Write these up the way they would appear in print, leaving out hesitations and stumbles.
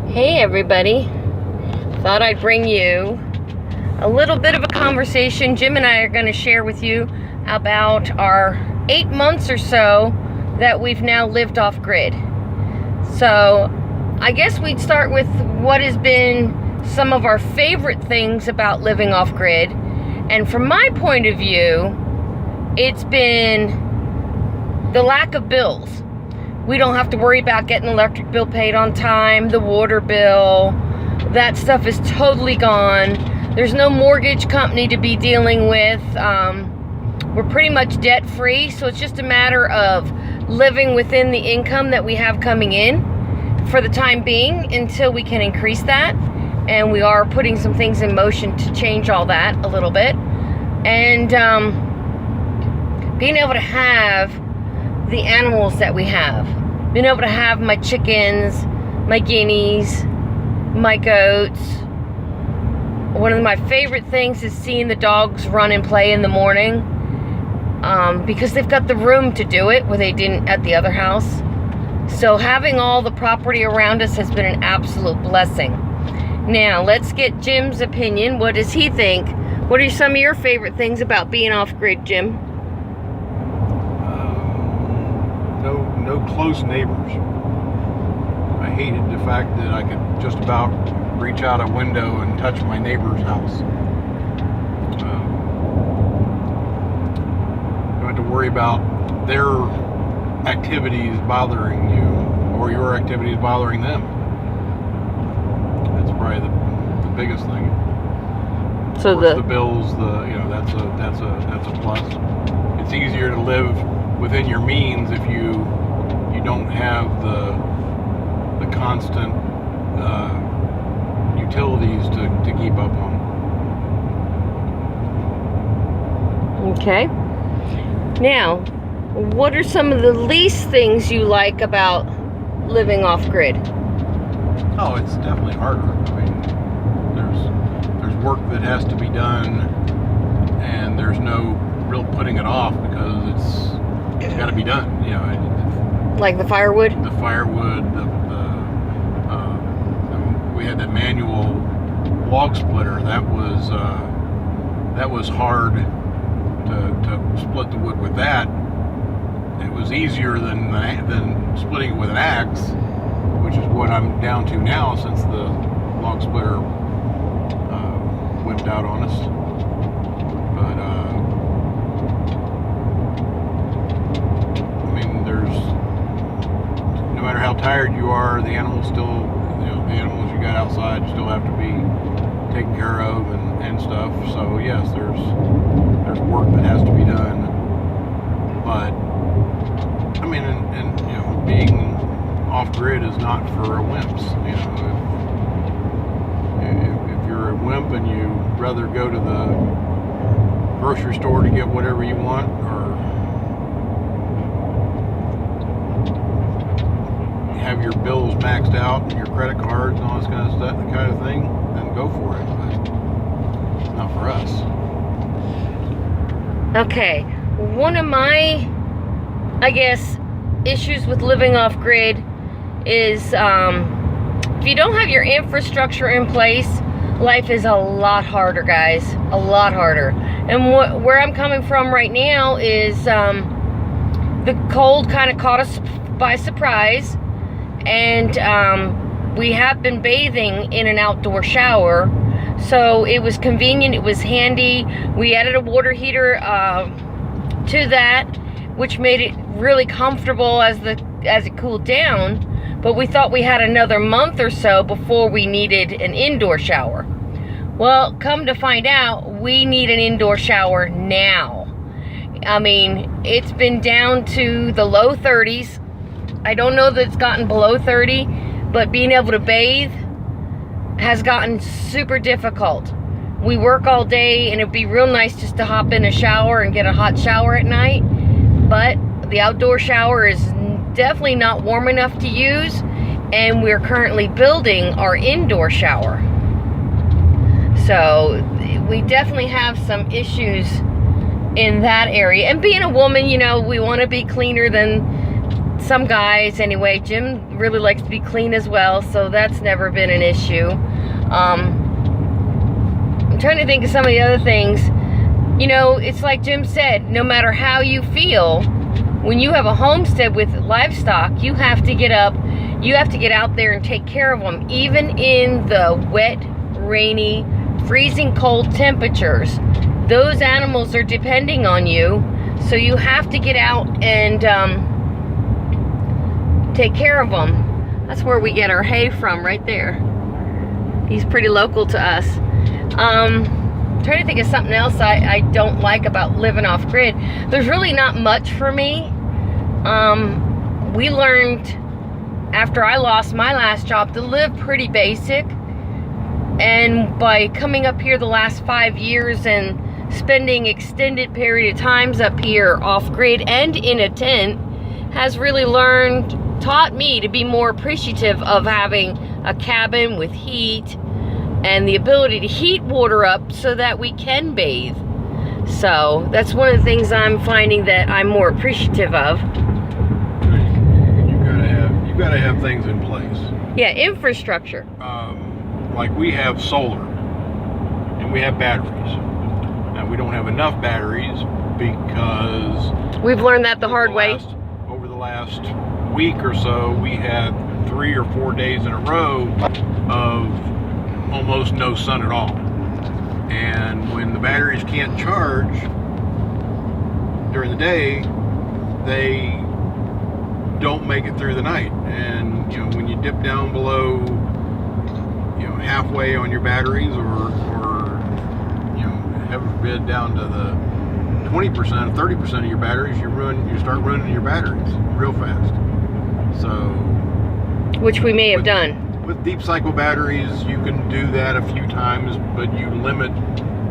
Hey everybody, thought I'd bring you a little bit of a conversation. Jim and I are going to share with you about our 8 months or so that we've now lived off grid. So I guess we'd start with what has been some of our favorite things about living off grid. And from my point of view, it's been the lack of bills. We don't have to worry about getting the electric bill paid on time, the water bill. That stuff is totally gone. There's no mortgage company to be dealing with. We're pretty much debt free, so it's just a matter of living within the income that we have coming in for the time being until we can increase that. And we are putting some things in motion to change all that a little bit. And being able to have the animals that we have. Being able to have my chickens, my guineas, my goats. One of my favorite things is seeing the dogs run and play in the morning, because they've got the room to do it where they didn't at the other house. So having all the property around us has been an absolute blessing. Now let's get Jim's opinion. What does he think? What are some of your favorite things about being off grid, Jim? No close neighbors. I hated the fact that I could just about reach out a window and touch my neighbor's house. You don't have to worry about their activities bothering you or your activities bothering them. That's probably the biggest thing. So the bills, that's a plus. It's easier to live within your means if you don't have the constant utilities to keep up on. Okay. Now, what are some of the least things you like about living off grid? Oh, it's definitely harder. I mean, there's work that has to be done, and there's no real putting it off because it's got to be done. Like the firewood? The firewood, we had that manual log splitter. That was hard to split the wood with that. It was easier than splitting it with an axe, which is what I'm down to now since the log splitter whipped out on us. But I mean, no matter how tired you are, the animals still, the animals you got outside still have to be taken care of and stuff. So yes, there's work that has to be done. But I mean, and being off grid is not for wimps. If you're a wimp and you rather go to the grocery store to get whatever you want, or have your bills maxed out and your credit cards and all this kind of thing, then go for it. But it's not for us. Okay. One of my, I guess, issues with living off grid is if you don't have your infrastructure in place, life is a lot harder, guys. A lot harder. And where I'm coming from right now is the cold kind of caught us by surprise. And we have been bathing in an outdoor shower, so it was convenient, it was handy. We added a water heater to that, which made it really comfortable as it cooled down. But we thought we had another month or so before we needed an indoor shower. Well, come to find out, we need an indoor shower now. I mean, it's been down to the low 30s. I don't know that it's gotten below 30, but being able to bathe has gotten super difficult. We work all day, and it'd be real nice just to hop in a shower and get a hot shower at night. But the outdoor shower is definitely not warm enough to use, and we're currently building our indoor shower. So we definitely have some issues in that area. And being a woman, we want to be cleaner than some guys anyway. Jim really likes to be clean as well, so that's never been an issue. I'm trying to think of some of the other things. You know, it's like Jim said, no matter how you feel, when you have a homestead with livestock, you have to get up, you have to get out there and take care of them, even in the wet, rainy, freezing cold temperatures. Those animals are depending on you, so you have to get out and take care of them. That's where we get our hay from, right there. He's pretty local to us. Trying to think of something else I don't like about living off grid. There's really not much for me. We learned after I lost my last job to live pretty basic, and by coming up here the last 5 years and spending extended period of times up here off grid and in a tent has really taught me to be more appreciative of having a cabin with heat and the ability to heat water up so that we can bathe. So that's one of the things I'm finding that I'm more appreciative of. You gotta have things in place. Yeah, infrastructure. Like we have solar and we have batteries. Now we don't have enough batteries because we've learned that the hard way. Over the last week or so, we had 3 or 4 days in a row of almost no sun at all. And when the batteries can't charge during the day, they don't make it through the night. And you know, when you dip down below, you know, halfway on your batteries, or you know, heaven forbid, down to the 20%, 30% of your batteries, you start running your batteries real fast. So, which we may have done. With deep cycle batteries, you can do that a few times, but you limit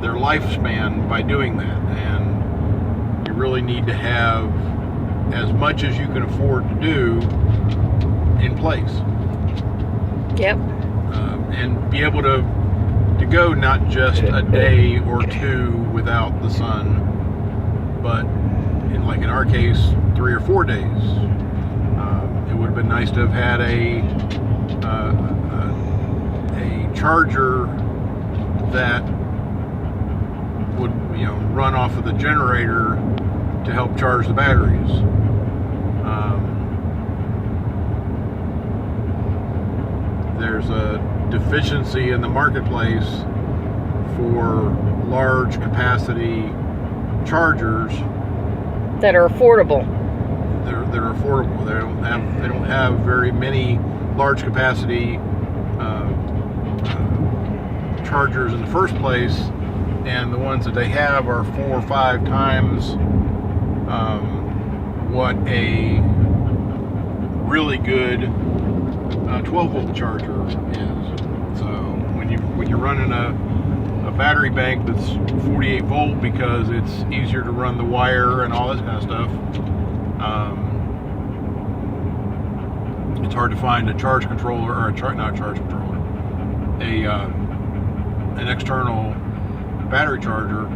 their lifespan by doing that. And you really need to have as much as you can afford to do in place. Yep. And be able to go not just a day or two without the sun, but in our case, 3 or 4 days. It would have been nice to have had a charger that would, you know, run off of the generator to help charge the batteries. There's a deficiency in the marketplace for large capacity chargers that are affordable. They're affordable. They don't have very many large capacity chargers in the first place, and the ones that they have are 4 or 5 times what a really good 12-volt charger is. So when you're running a battery bank that's 48 volt because it's easier to run the wire and all this kind of stuff, it's hard to find a charge controller, or not a charge controller, an external battery charger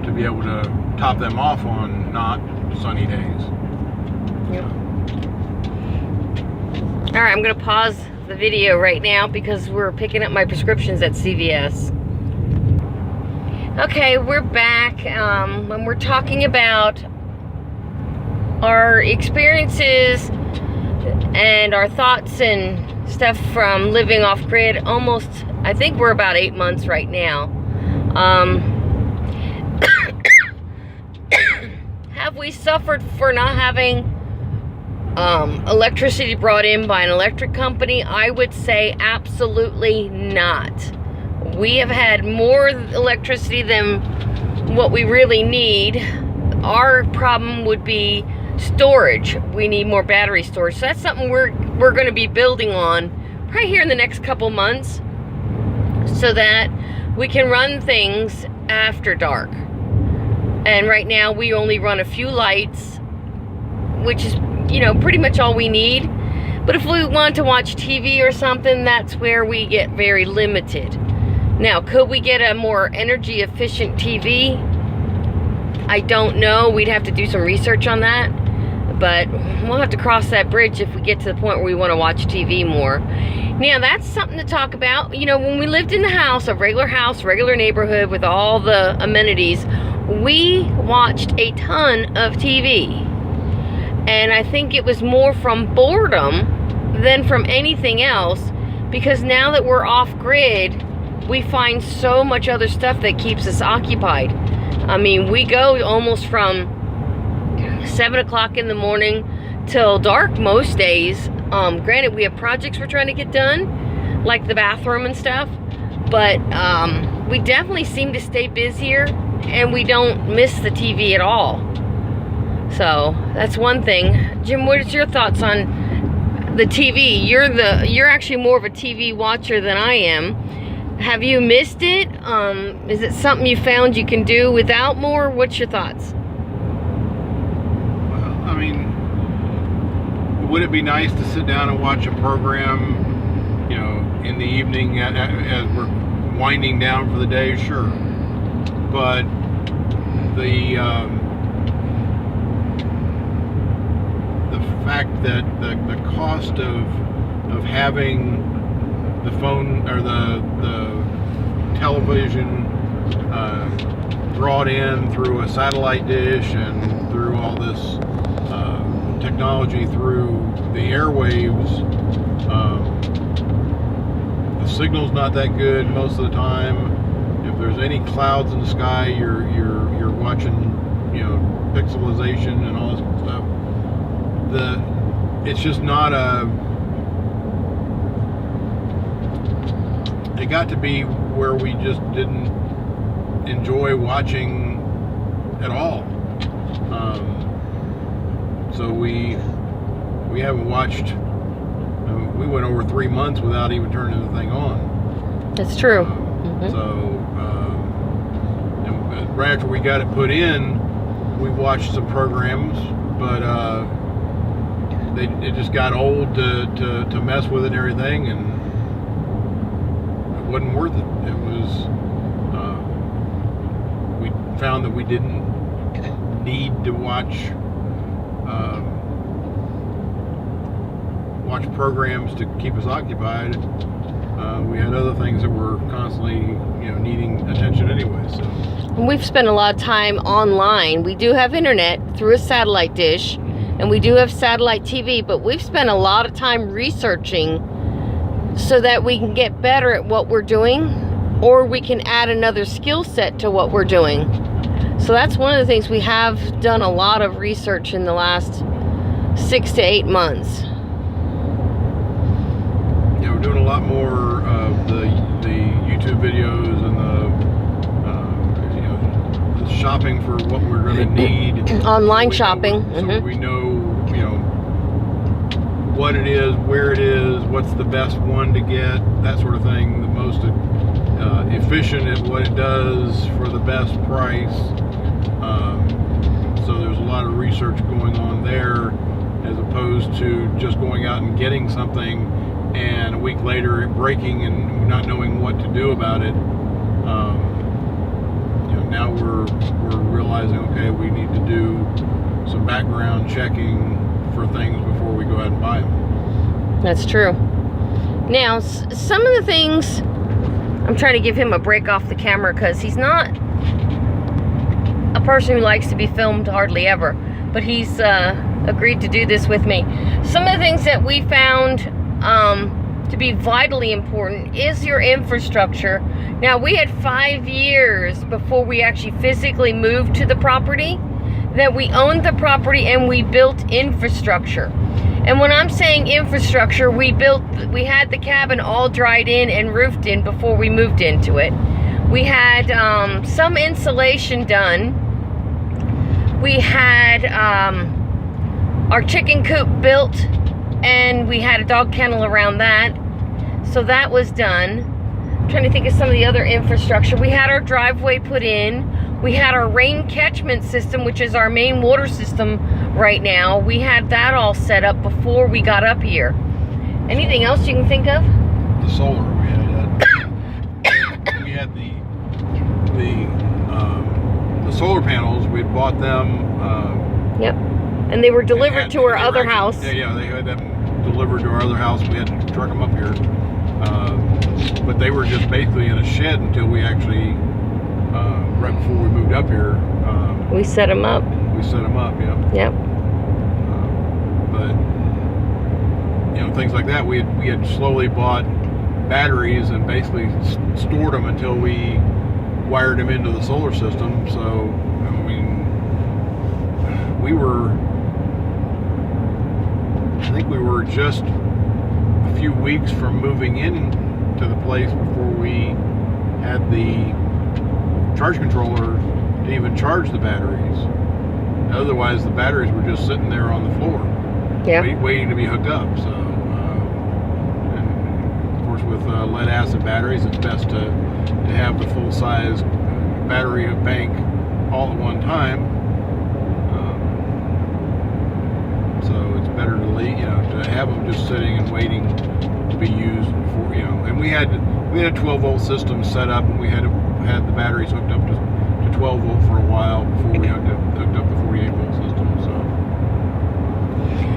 to be able to top them off on not sunny days. Yep. All right, I'm gonna pause the video right now because we're picking up my prescriptions at CVS. Okay, we're back, and we're talking about our experiences and our thoughts and stuff from living off grid. Almost, I think we're about 8 months right now. Have we suffered for not having electricity brought in by an electric company? I would say absolutely not. We have had more electricity than what we really need. Our problem would be storage. We need more battery storage. So that's something we're going to be building on right here in the next couple months, so that we can run things after dark. And right now we only run a few lights, which is, you know, pretty much all we need. But if we want to watch TV or something, that's where we get very limited. Now, could we get a more energy efficient TV? I don't know. We'd have to do some research on that. but we'll have to cross that bridge if we get to the point where we want to watch TV more. Now, that's something to talk about. You know, when we lived in the house, a regular neighborhood with all the amenities, we watched a ton of TV. And I think it was more from boredom than from anything else, because now that we're off grid, we find so much other stuff that keeps us occupied. I mean, we go almost from 7 o'clock in the morning till dark most days. Granted, we have projects we're trying to get done, like the bathroom and stuff, but we definitely seem to stay busier, and we don't miss the TV at all. So that's one thing. Jim, what is your thoughts on the TV? You're actually more of a TV watcher than I am. Have you missed it? Is it something you found you can do without more? What's your thoughts? Well, I mean, would it be nice to sit down and watch a program, you know, in the evening as we're winding down for the day? Sure. But the fact that the cost of having the phone or the television brought in through a satellite dish and through all this technology through the airwaves, the signal's not that good most of the time. If there's any clouds in the sky, you're watching, you know, pixelization and all this stuff. It's just not it got to be where we just didn't enjoy watching at all. So we haven't watched. We went over 3 months without even turning the thing on. That's true. So and right after we got it put in, we watched some programs, but it just got old to mess with it and everything, and it wasn't worth it. It was. We found that we didn't need to watch programs to keep us occupied. We had other things that were constantly, you know, needing attention anyway. So we've spent a lot of time online. We do have internet through a satellite dish, and we do have satellite TV, but we've spent a lot of time researching so that we can get better at what we're doing, or we can add another skill set to what we're doing. So that's one of the things we have done a lot of research in the last 6 to 8 months. Yeah, we're doing a lot more of the YouTube videos and you know, the shopping for what we're going to need. Online shopping. So we know, you know, what it is, where it is, what's the best one to get, that sort of thing. The most efficient at what it does for the best price. So there's a lot of research going on there, as opposed to just going out and getting something and a week later it breaking and not knowing what to do about it. You know, now we're realizing, okay, we need to do some background checking for things before we go out and buy them. That's true. Now, some of the things, I'm trying to give him a break off the camera because he's not a person who likes to be filmed hardly ever, but he's agreed to do this with me. Some of the things that we found to be vitally important is your infrastructure. Now, we had 5 years before we actually physically moved to the property that we owned the property and we built infrastructure. And when I'm saying infrastructure, we had the cabin all dried in and roofed in before we moved into it. We had some insulation done. We had our chicken coop built, and we had a dog kennel around that. So that was done. I'm trying to think of some of the other infrastructure. We had our driveway put in. We had our rain catchment system, which is our main water system right now. We had that all set up before we got up here. Anything else you can think of? The solar, we had the solar panels. We had bought them. Yep. and they were delivered to our other house. Yeah, they had them delivered to our other house. We had to truck them up here. But they were just basically in a shed until we actually, right before we moved up here. We set them up. We set them up, yeah. Yep. But, you know, things like that. We had slowly bought batteries and basically stored them until we wired them into the solar system. So, I mean, I think we were just a few weeks from moving in to the place before we had the charge controller to even charge the batteries. Otherwise, the batteries were just sitting there on the floor, waiting to be hooked up. So, and of course, with lead acid batteries, it's best to have the full size battery bank all at one time. So it's better to to have them just sitting and waiting to be used before, And we had a 12-volt system set up, and we had the batteries hooked up to 12 volt for a while before we hooked up the 48-volt system. So.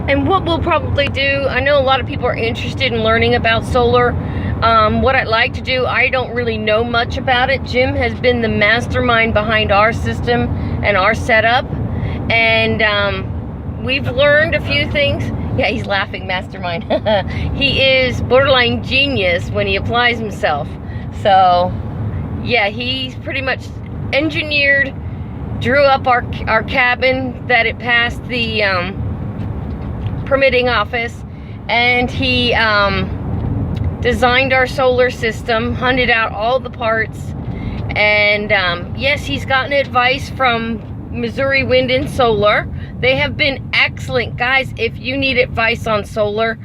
And what we'll probably do, I know a lot of people are interested in learning about solar. What I'd like to do, I don't really know much about it. Jim has been the mastermind behind our system and our setup, and we've learned a few things. Yeah, he's laughing, mastermind. He is borderline genius when he applies himself. So, yeah, he's pretty much engineered, drew up our cabin that it passed the permitting office, and he designed our solar system, hunted out all the parts, and yes, he's gotten advice from Missouri Wind and Solar. They have been excellent. Guys, if you need advice on solar,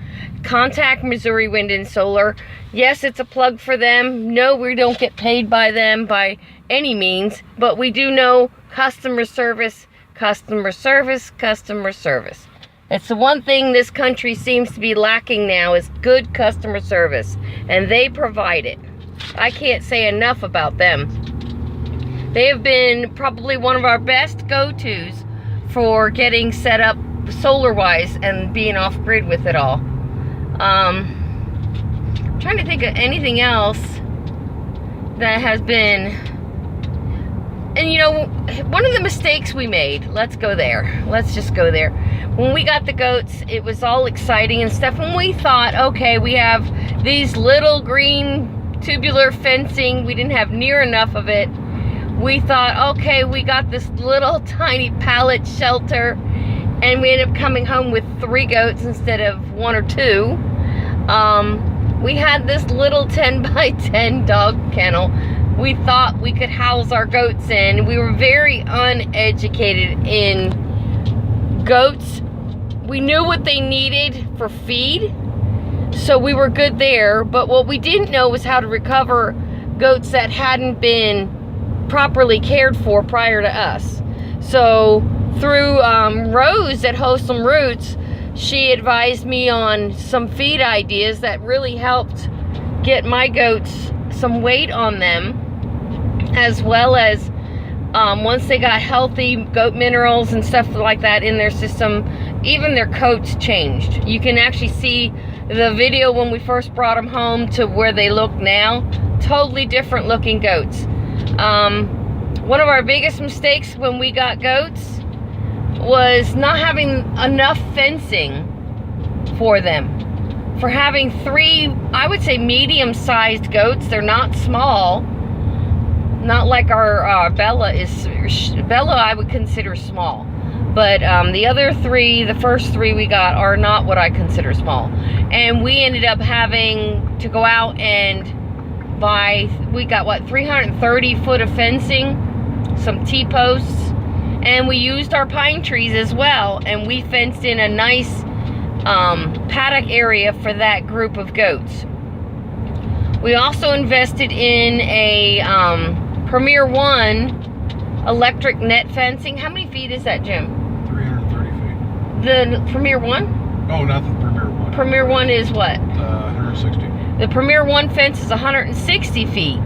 contact Missouri Wind and Solar. Yes, it's a plug for them. No, we don't get paid by them by any means, but we do know customer service, customer service, customer service. It's the one thing this country seems to be lacking now, is good customer service, and they provide it. I can't say enough about them. They have been probably one of our best go-tos for getting set up solar-wise and being off-grid with it all. I'm trying to think of anything else that has been... And one of the mistakes we made, let's go there. Let's just go there. When we got the goats, it was all exciting and stuff, and we thought, okay, we have these little green tubular fencing. We didn't have near enough of it. We thought, okay, we got this little tiny pallet shelter, and we ended up coming home with 3 goats instead of 1 or 2. We had this little 10 by 10 dog kennel. We thought we could house our goats in. We were very uneducated in goats. We knew what they needed for feed, so we were good there, but what we didn't know was how to recover goats that hadn't been properly cared for prior to us. So through Rose at Wholesome Roots, she advised me on some feed ideas that really helped get my goats some weight on them, as well as once they got healthy goat minerals and stuff like that in their system, even their coats changed. You can actually see the video when we first brought them home to where they look now. Totally different looking goats. One of our biggest mistakes when we got goats was not having enough fencing for them. For having 3, I would say, medium-sized goats. They're not small. Not like our Bella is. Bella I would consider small. But the other 3, the first 3 we got, are not what I consider small. And we ended up having to go out and buy, we got what, 330 foot of fencing, some T-posts, and we used our pine trees as well, and we fenced in a nice paddock area for that group of goats. We also invested in a Premier One electric net fencing. How many feet is that, Jim? 330 feet. The Premier One? Oh, not the Premier One. Premier One is what? 160. The Premier One fence is 160 feet.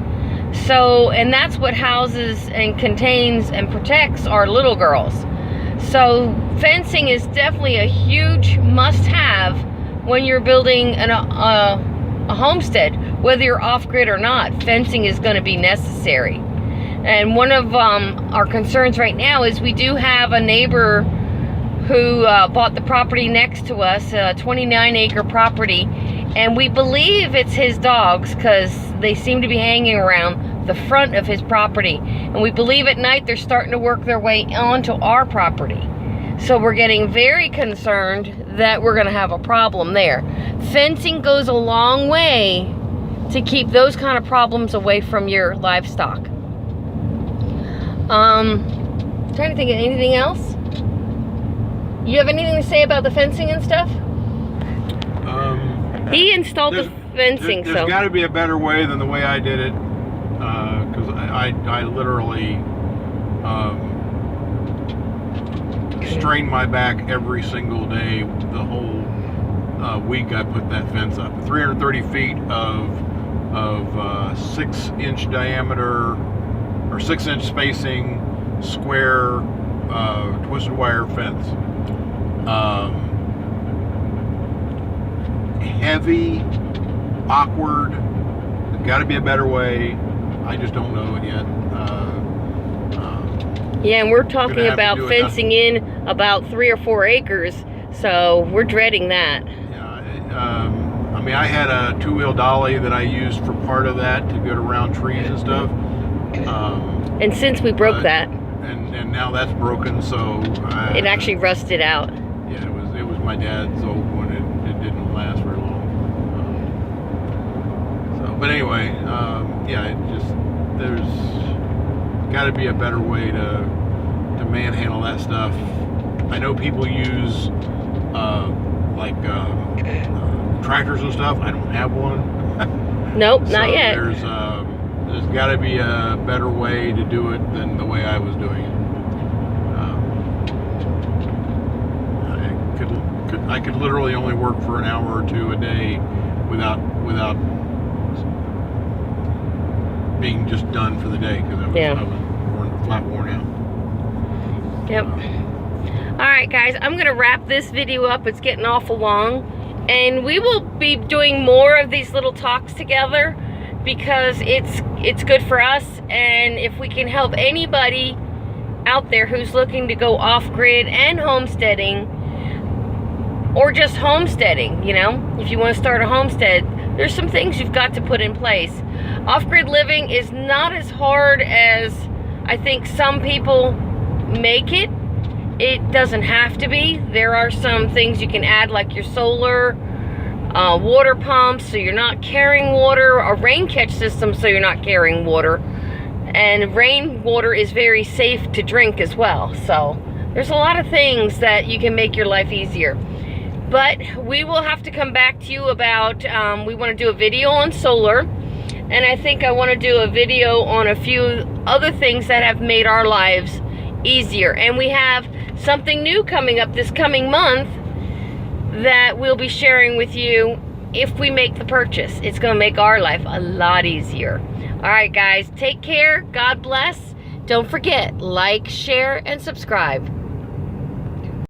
So, and that's what houses and contains and protects our little girls. So fencing is definitely a huge must-have when you're building a homestead, whether you're off-grid or not. Fencing is going to be necessary. And one of our concerns right now is we do have a neighbor who bought the property next to us, a 29-acre property, and we believe it's his dogs because they seem to be hanging around the front of his property. And we believe at night they're starting to work their way onto our property. So we're getting very concerned that we're going to have a problem there. Fencing goes a long way to keep those kind of problems away from your livestock. Trying to think of anything else. You have anything to say about the fencing and stuff? He installed the fencing, there's got to be a better way than the way I did it, because I literally strained my back every single day. The whole week I put that fence up. 330 feet of 6-inch diameter or 6-inch spacing square twisted wire fence. Heavy, awkward. There's got to be a better way. I just don't know it yet. Yeah, and we're talking about fencing in about 3 or 4 acres, so we're dreading that. Yeah, I mean, I had a 2-wheel dolly that I used for part of that to get around trees and stuff. And since we broke that, and now that's broken, so it actually rusted out. Yeah, it was my dad's old one. It didn't last very long. But anyway, yeah, there's got to be a better way to manhandle that stuff. I know people use tractors and stuff. I don't have one. Nope, not yet. There's got to be a better way to do it than the way I was doing it. I could literally only work for an hour or two a day without being just done for the day, because I was flat worn out. Yep. Alright guys, I'm going to wrap this video up. It's getting awful long. And we will be doing more of these little talks together because it's good for us. And if we can help anybody out there who's looking to go off-grid and homesteading, or just homesteading, you know, if you want to start a homestead, there's some things you've got to put in place. Off-grid living is not as hard as I think some people make it. It doesn't have to be. There are some things you can add, like your solar, water pumps, so you're not carrying water, a rain catch system so you're not carrying water. And rainwater is very safe to drink as well. So there's a lot of things that you can make your life easier. But we will have to come back to you about, we want to do a video on solar. And I think I want to do a video on a few other things that have made our lives easier. And we have something new coming up this coming month that we'll be sharing with you if we make the purchase. It's going to make our life a lot easier. Alright guys, take care. God bless. Don't forget, like, share, and subscribe.